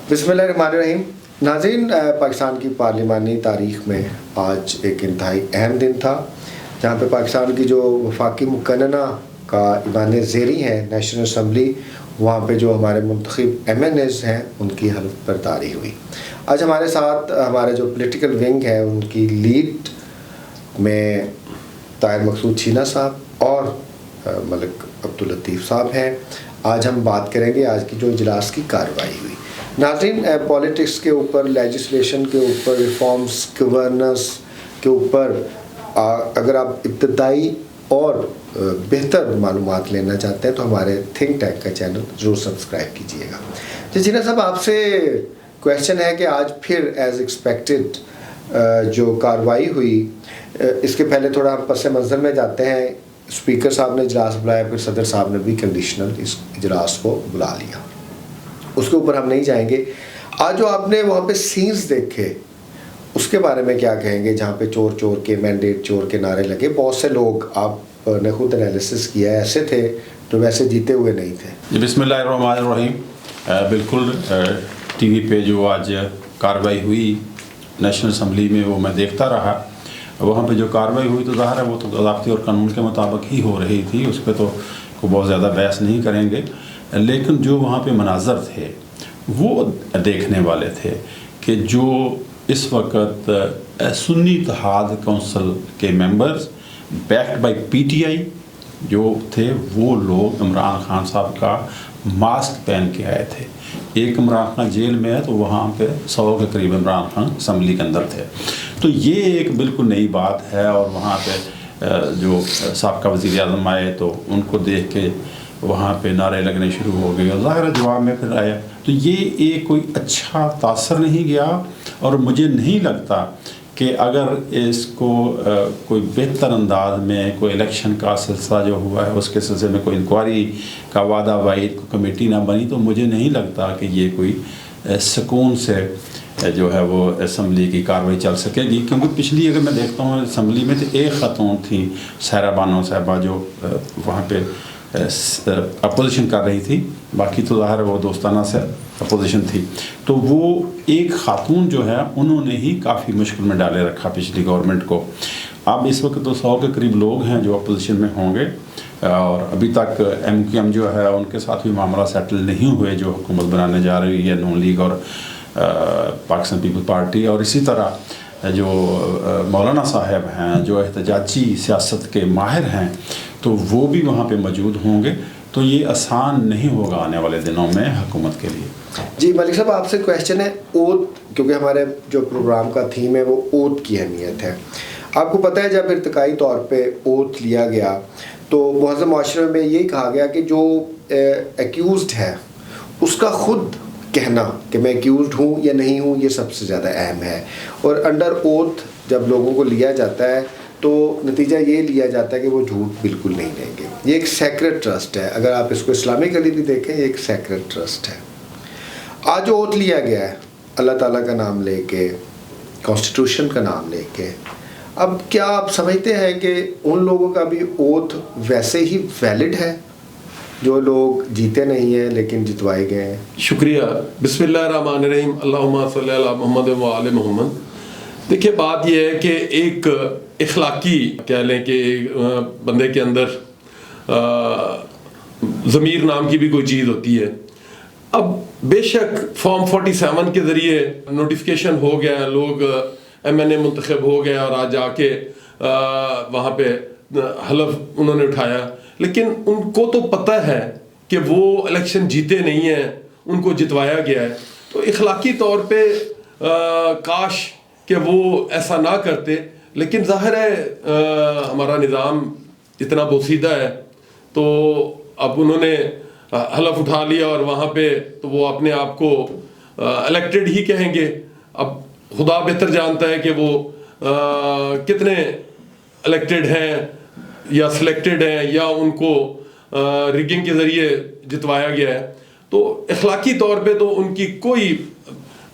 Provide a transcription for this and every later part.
बिस्मिल्लाहिर्रहमानिर्रहीम। नाज़रीन, पाकिस्तान की पार्लिमानी तारीख़ में आज एक इंतहाई अहम दिन था जहाँ पे पाकिस्तान की जो वफाकी मुकन्नना का ईवान ज़ेरी है नेशनल असम्बली, वहाँ पे जो हमारे मुंतखब MNAs हैं उनकी हल्फ बर्दारी हुई। आज हमारे साथ हमारे जो पॉलिटिकल विंग है उनकी लीड में ताहिर मकसूद छीना साहब और मलिक अब्दुल लतीफ़ साहब हैं। आज हम बात करेंगे आज की जो इजलास की कार्रवाई हुई। नाज़रीन, पॉलिटिक्स के ऊपर, लेजिस्लेशन के ऊपर, रिफॉर्म्स, गवर्नेंस के ऊपर अगर आप इब्तदाई और बेहतर मालूमात लेना चाहते हैं तो हमारे थिंक टैंक का चैनल ज़रूर सब्सक्राइब कीजिएगा। जी छीना साहब, आपसे क्वेश्चन है कि आज फिर एज एक्सपेक्टेड जो कार्रवाई हुई, इसके पहले थोड़ा हम पस मंज़र में जाते हैं। स्पीकर साहब ने इजलास बुलाया, फिर सदर साहब ने भी कंडीशनल इस इजलास को बुला लिया, उसके ऊपर हम नहीं जाएंगे। आज जो आपने वहाँ पे सीन्स देखे उसके बारे में क्या कहेंगे, जहाँ पे चोर चोर के, मैंडेट चोर के नारे लगे। बहुत से लोग, आपने खुद एनालिसिस किया है, ऐसे थे जो वैसे जीते हुए नहीं थे। बिस्मिल्लाहिर्रहमानिर्रहीम। बिल्कुल टीवी पे जो आज कार्रवाई हुई नेशनल असम्बली में वो मैं देखता रहा। वहाँ पे जो कार्रवाई हुई तो ज़ाहिर है वो तो ज़ाब्ते और कानून के मुताबिक ही हो रही थी, उस पर तो बहुत ज़्यादा बहस नहीं करेंगे। लेकिन जो वहाँ पे मनाज़र थे वो देखने वाले थे कि जो इस वक्त सुन्नी इत्तेहाद कौंसिल के मेंबर्स बैक्ड बाय PTI जो थे, वो लोग इमरान खान साहब का मास्क पहन के आए थे। एक इमरान खान जेल में है तो वहाँ पे 100 के करीब इमरान खान असम्बली के अंदर थे। तो ये एक बिल्कुल नई बात है। और वहाँ पे जो साबका वज़ीर आज़म आए तो उनको देख के वहाँ पे नारे लगने शुरू हो गए और ज़ाहिर जवाब में फिर आया। तो ये एक कोई अच्छा तासर नहीं गया और मुझे नहीं लगता कि अगर इसको कोई बेहतर अंदाज में कोई इलेक्शन का सिलसिला जो हुआ है उसके सिलसिले में कोई इंक्वायरी का वादा वाइद कमेटी ना बनी तो मुझे नहीं लगता कि ये कोई सुकून से जो है वो असम्बली की कार्रवाई चल सकेगी। क्योंकि पिछली अगर मैं देखता हूँ असम्बली में तो एक ख़तून थी सायरा बानो साहबा जो वहाँ पे अपोजिशन कर रही थी, बाकी तो ज़ाहिर वो दोस्ताना से अपोजिशन थी। तो वो एक ख़ातून जो है उन्होंने ही काफ़ी मुश्किल में डाले रखा पिछली गवर्नमेंट को। अब इस वक्त तो 100 के करीब लोग हैं जो अपोजिशन में होंगे और अभी तक MQM जो है उनके साथ भी मामला सेटल नहीं हुए जो हुकूमत बनाने जा रही है नून लीग और पाकिस्तान पीपल्स पार्टी। और इसी तरह जो मौलाना साहब हैं जो एहतजाजी सियासत के माहिर हैं तो वो भी वहाँ पे मौजूद होंगे। तो ये आसान नहीं होगा आने वाले दिनों में हुकूमत के लिए। जी मलिक साहब, आपसे क्वेश्चन है ओथ, क्योंकि हमारे जो प्रोग्राम का थीम है वो ओथ की अहमियत है। आपको पता है जब इर्तिकाई तौर पे ओथ लिया गया तो मुहज़्ज़म माशरे में यही कहा गया कि जो एक्यूज़्ड है उसका खुद कहना कि मैं एक्यूज़्ड हूँ या नहीं हूँ ये सबसे ज़्यादा अहम है। और अंडर ओथ जब लोगों को लिया जाता है तो नतीजा ये लिया जाता है कि वो झूठ बिल्कुल नहीं लेंगे। ये एक सेक्रेट ट्रस्ट है, अगर आप इसको इस्लामिकली भी देखें ये एक सेक्रेट ट्रस्ट है। आज जो ओथ लिया गया है अल्लाह ताला का नाम लेके, कॉन्स्टिट्यूशन का नाम लेके, अब क्या आप समझते हैं कि उन लोगों का भी ओथ वैसे ही वैलिड है जो लोग जीते नहीं हैं लेकिन जितवाए गए हैं? शुक्रिया। बिस्मिल्लाहिर्रहमानिर्रहीम। अल्लाहुम्मा सल्ली अला मोहम्मद व आले मोहम्मद। देखिए, बात यह है कि एक इखलाकी कह लें कि बंदे के अंदर ज़मीर नाम की भी कोई चीज़ होती है। अब बेशक फॉर्म 47 के ज़रिए नोटिफिकेशन हो गया, लोग MNA मुंतखब हो गया और आज जाके वहाँ पे हलफ उन्होंने उठाया, लेकिन उनको तो पता है कि वो इलेक्शन जीते नहीं हैं, उनको जितवाया गया है। तो इखलाकी तौर पे काश कि वो ऐसा ना करते, लेकिन ज़ाहिर है हमारा निज़ाम इतना बोसीदा है तो अब उन्होंने हलफ उठा लिया और वहाँ पे तो वो अपने आप को इलेक्टेड ही कहेंगे। अब खुदा बेहतर जानता है कि वो कितने इलेक्टेड हैं या सिलेक्टेड हैं या उनको रिगिंग के ज़रिए जितवाया गया है। तो इखलाकी तौर पे तो उनकी कोई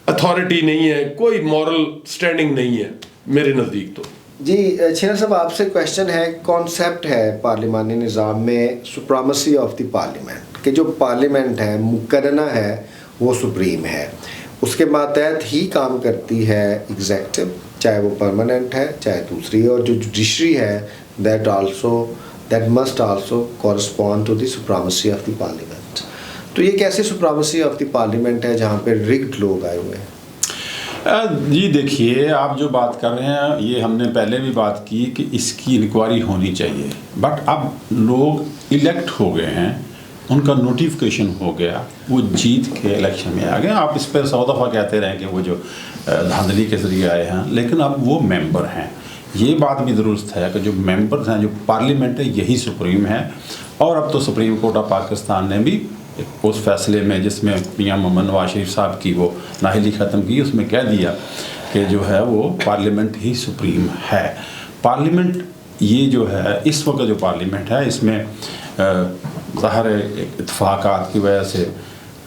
अथॉरिटी नहीं है, कोई मॉरल स्टैंडिंग नहीं है मेरे नज़दीक। तो जी छीना साहब, आपसे क्वेश्चन है, कॉन्सेप्ट है पार्लिमानी निज़ाम में सुप्रीमेसी ऑफ द पार्लियामेंट, कि जो पार्लियामेंट है मुकर्रना है वो सुप्रीम है। उसके मातहत ही काम करती है एग्जेक्टिव, चाहे वो परमानेंट है चाहे दूसरी है, और जो जुडिशरी है that must also correspond to the supremacy of the parliament. तो ये कैसे सुप्रीमेसी ऑफ द पार्लियामेंट है जहाँ पे रिग्ड लोग आए हुए हैं? जी देखिए, आप जो बात कर रहे हैं ये हमने पहले भी बात की कि इसकी इंक्वायरी होनी चाहिए, बट अब लोग इलेक्ट हो गए हैं, उनका नोटिफिकेशन हो गया, वो जीत के इलेक्शन में आ गए। आप इस पर 100 दफ़ा कहते रहें कि वो जो धांधली के ज़रिए आए हैं, लेकिन अब वो मेंबर हैं। ये बात भी दुरुस्त है कि जो मेंबर्स हैं, जो पार्लियामेंट है, यही सुप्रीम है। और अब तो सुप्रीम कोर्ट ऑफ पाकिस्तान ने भी उस फैसले में जिसमें मियां मोहम्मद नवाज शरीफ साहब की वो नाअहली ख़त्म की, उसमें कह दिया कि जो है वो पार्लियामेंट ही सुप्रीम है। पार्लियामेंट ये जो है इस वक्त जो पार्लियामेंट है, इसमें ज़ाहिर इत्तेफाक़ात की वजह से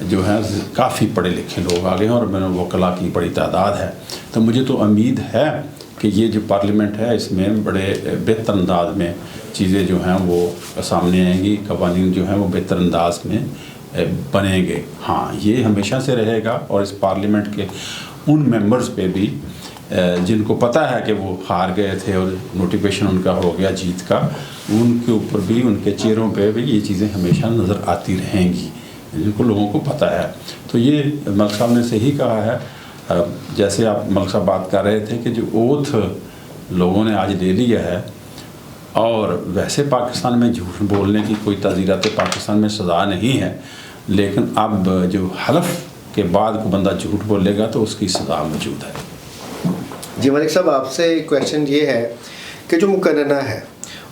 जो है काफ़ी पढ़े लिखे लोग आ गए हैं और मैंने वकला की बड़ी तादाद है। तो मुझे तो उम्मीद है कि ये जो पार्लियामेंट है इसमें बड़े बेहतर अंदाज में चीज़ें जो हैं वो सामने आएंगी, कवानीन जो हैं वो बेहतर अंदाज में बनेंगे। हाँ, ये हमेशा से रहेगा। और इस पार्लियामेंट के उन मेंबर्स पे भी जिनको पता है कि वो हार गए थे और नोटिफिकेशन उनका हो गया जीत का, उनके ऊपर भी, उनके चेहरों पे भी ये चीज़ें हमेशा नज़र आती रहेंगी, जिनको लोगों को पता है। तो ये मलिक साहब ने सही कहा है। जैसे आप मलिक साहब बात कर रहे थे कि जो ओथ लोगों ने आज ले लिया है, और वैसे पाकिस्तान में झूठ बोलने की कोई ताज़ीरात पाकिस्तान में सज़ा नहीं है, लेकिन अब जो हलफ के बाद को बंदा झूठ बोलेगा तो उसकी सज़ा मौजूद है। जी मलिक साहब, आपसे क्वेश्चन ये है कि जो मुकन्नना है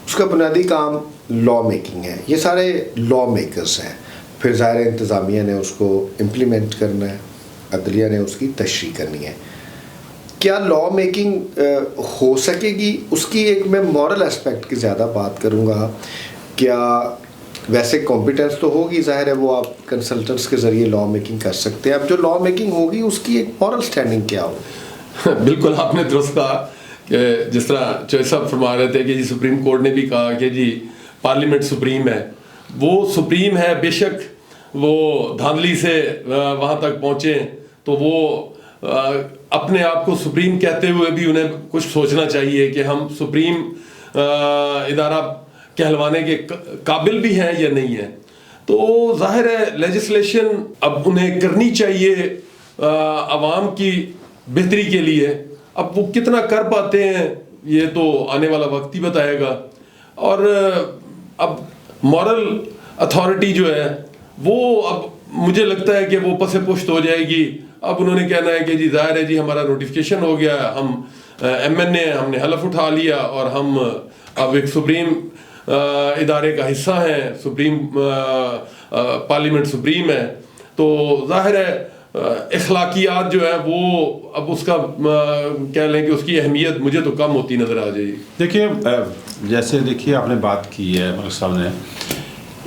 उसका बुनियादी काम लॉ मेकिंग है। ये सारे लॉ मेकर्स हैं, फिर ज़ाहिर इंतज़ामिया ने उसको इम्प्लीमेंट करना है, अदलिया ने उसकी तशरीह करनी है। क्या लॉ मेकिंग हो सकेगी? उसकी एक मैं मॉरल एस्पेक्ट की ज़्यादा बात करूँगा। क्या वैसे कॉम्पिटेंस तो होगी, ज़ाहिर है वो आप कंसल्टेंट्स के ज़रिए लॉ मेकिंग कर सकते हैं। अब जो लॉ मेकिंग होगी उसकी एक मॉरल स्टैंडिंग क्या हो? बिल्कुल आपने दुरुस्त कहा कि जिस तरह चौधरी साहब फरमा रहे थे कि जी सुप्रीम कोर्ट ने भी कहा कि जी पार्लियामेंट सुप्रीम है। वो सुप्रीम है, बेशक वो धांधली से वहाँ तक पहुँचे तो वो अपने आप को सुप्रीम कहते हुए भी उन्हें कुछ सोचना चाहिए कि हम सुप्रीम इदारा कहलवाने के काबिल भी हैं या नहीं है। तो जाहिर है लेजिस्लेशन अब उन्हें करनी चाहिए आवाम की बेहतरी के लिए। अब वो कितना कर पाते हैं ये तो आने वाला वक्त ही बताएगा। और अब मॉरल अथॉरिटी जो है वो अब मुझे लगता है कि वो पसे पुश्त हो जाएगी। अब उन्होंने कहना है कि जी जाहिर है जी हमारा नोटिफिकेशन हो गया, हम MNA हमने हलफ उठा लिया और हम अब एक सुप्रीम इदारे का हिस्सा हैं, सुप्रीम पार्लियामेंट सुप्रीम है। तो जाहिर है इखलाकियात जो है वो अब उसका कह लें कि उसकी अहमियत मुझे तो कम होती नज़र आ जाएगी। देखिए, जैसे देखिए आपने बात की है मलिक साहब ने,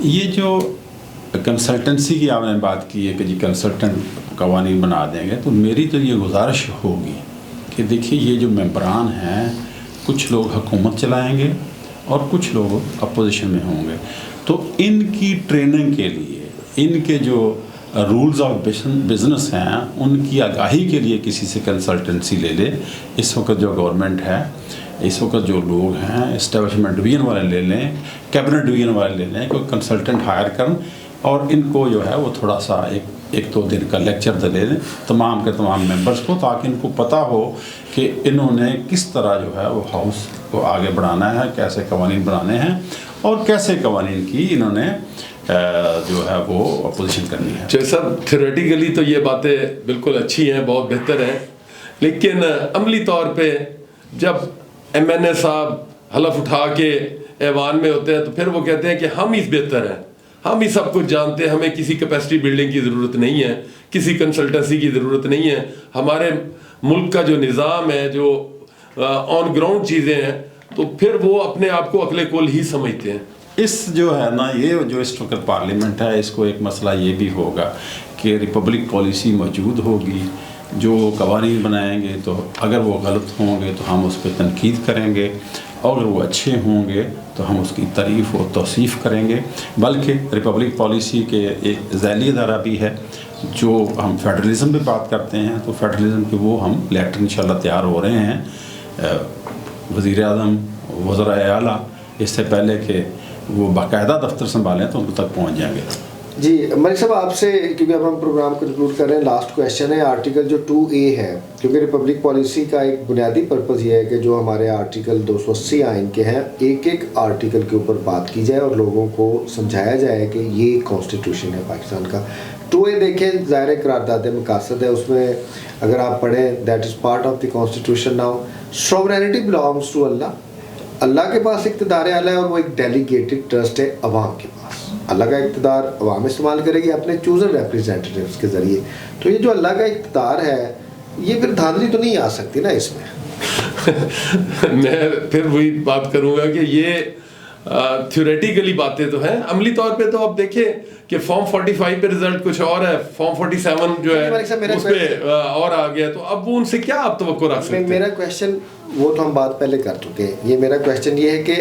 ये जो कंसल्टेंसी की आपने बात की है कि जी कंसल्टेंट कवानीन बना देंगे, तो मेरी तो ये गुजारिश होगी कि देखिए ये जो मेंबरान हैं, कुछ लोग हुकूमत चलाएंगे और कुछ लोग अपोजिशन में होंगे। तो इनकी ट्रेनिंग के लिए, इनके जो रूल्स ऑफ बिजनेस हैं उनकी आगाही के लिए किसी से कंसल्टेंसी ले ले। इस वक्त जो गवर्नमेंट है, इस वक्त जो लोग हैं इस्टेब्लिशमेंट डिवीज़न वाले ले लें, कैबिनेट डिवीज़न वाले ले लें, कोई कंसल्टेंट हायर करें और इनको जो है वो थोड़ा सा एक दो दिन का लेक्चर दे दें तमाम के तमाम मेंबर्स को, ताकि इनको पता हो कि इन्होंने किस तरह जो है वो हाउस को आगे बढ़ाना है, कैसे कवानीन बनाने हैं और कैसे कवानीन की इन्होंने जो है वो अपोजिशन करनी है। चौधरी साहब, थ्योरेटिकली तो ये बातें बिल्कुल अच्छी हैं, बहुत बेहतर हैं, लेकिन अमली तौर पे जब MNA साहब हलफ उठा के ऐवान में होते हैं तो फिर वो कहते हैं कि हम ही बेहतर हैं, हम ही सब कुछ जानते हैं, हमें किसी कैपेसिटी बिल्डिंग की ज़रूरत नहीं है, किसी कंसल्टेंसी की ज़रूरत नहीं है, हमारे मुल्क का जो निज़ाम है, जो ऑन ग्राउंड चीज़ें हैं, तो फिर वो अपने आप को अकले कुल ही समझते हैं। इस जो है ना, ये जो इस वक्त पार्लियामेंट है, इसको एक मसला ये भी होगा कि रिपब्लिक पॉलिसी मौजूद होगी। जो कवानीन बनाएंगे तो अगर वो गलत होंगे तो हम उस पर तनकीद करेंगे, और अगर वो अच्छे होंगे तो हम उसकी तारीफ़ और तौसीफ़ करेंगे। बल्कि रिपब्लिक पॉलिसी के एक ज़ैली अदारा भी है जो हम फेडरलिज्म पे बात करते हैं तो फेडरलिज्म के वो हम लेटर इंशाल्लाह तैयार हो रहे हैं। वज़ीर आज़म, वज़रा आला इससे पहले कि वो बाकायदा दफ्तर संभालें तो उन तक पहुँच जाएंगे। जी मलिक साहब, आपसे क्योंकि अब हम प्रोग्राम कंक्लूड कर रहे हैं, लास्ट क्वेश्चन है आर्टिकल जो 2A है, क्योंकि रिपब्लिक पॉलिसी का एक बुनियादी पर्पज़ ये है कि जो हमारे आर्टिकल 280 आइन के हैं, एक एक आर्टिकल के ऊपर बात की जाए और लोगों को समझाया जाए कि ये कॉन्स्टिट्यूशन है पाकिस्तान का। 2A देखें, ज़ाहिर करारदाद मकासद है, उसमें अगर आप पढ़ें that is part of the constitution. Now sovereignty belongs to Allah. Allah के पास इक़्तिदार आला है और वो एक डेलीगेटेड ट्रस्ट है अवाम के पास। अल्लाह का इक़्तिदार अवाम इस्तेमाल करेगी अपने चूज़न रिप्रेजेंटेटिव्स के ज़रिए। तो ये जो अल्लाह का इक़्तिदार है, ये फिर धांधली तो नहीं आ सकती ना इसमें। मैं फिर वही बात करूंगा कि ये थ्योरेटिकली बातें तो हैं, अमली तौर पे तो आप देखें कि फॉर्म 45 पे रिजल्ट कुछ और है, फॉर्म 47 जो है उस पे और आ गया, तो अब वो उनसे क्या आप तवक्को रख सकते हैं? मेरा क्वेश्चन, वो तो हम बात पहले कर चुके हैं, ये मेरा क्वेश्चन ये है कि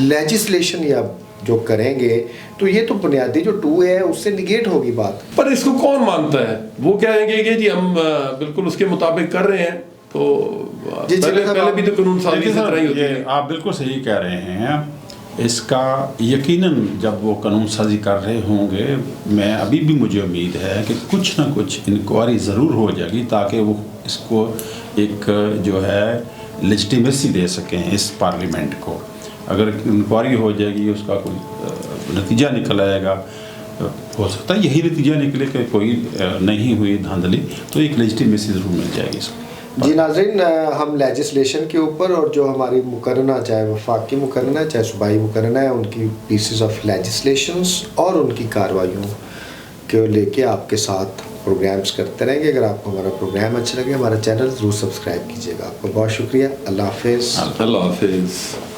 लेजिस्लेशन या जो करेंगे तो ये तो बुनियादी जो 2A है उससे निगेट होगी बात। पर इसको कौन मानता है? वो कहेंगे कि जी हम बिल्कुल उसके मुताबिक कर रहे हैं, तो पहले भी तो कानून साजी से तरह ही होती है। आप बिल्कुल सही कह रहे हैं। इसका यकीनन जब वो कानून साजी कर रहे होंगे, मैं अभी भी मुझे उम्मीद है कि कुछ ना कुछ इंक्वायरी ज़रूर हो जाएगी ताकि वो इसको एक जो है लेजिटिमेसी दे सकें इस पार्लियामेंट को। अगर इंक्वायरी हो जाएगी, उसका कोई नतीजा निकल आएगा, हो सकता है यही नतीजा निकले कि कोई नहीं हुई धांधली, तो एक लेजिटिमेसी ज़रूर मिल जाएगी इसको। जी नाज़रीन, हम लेजिस्लेशन के ऊपर और जो हमारी मुकर्रना, चाहे वफाकी मुकर्रना चाहे सूबाई मुकर्रना है, उनकी पीसेस ऑफ लेजिस्लेशंस और उनकी कार्रवाइयों को लेके आपके साथ प्रोग्राम्स करते रहेंगे। अगर आपको हमारा प्रोग्राम अच्छा लगे, हमारा चैनल ज़रूर सब्सक्राइब कीजिएगा। आपका बहुत शुक्रिया। अल्लाह हाफ़िज़। अल्लाह हाफिज़।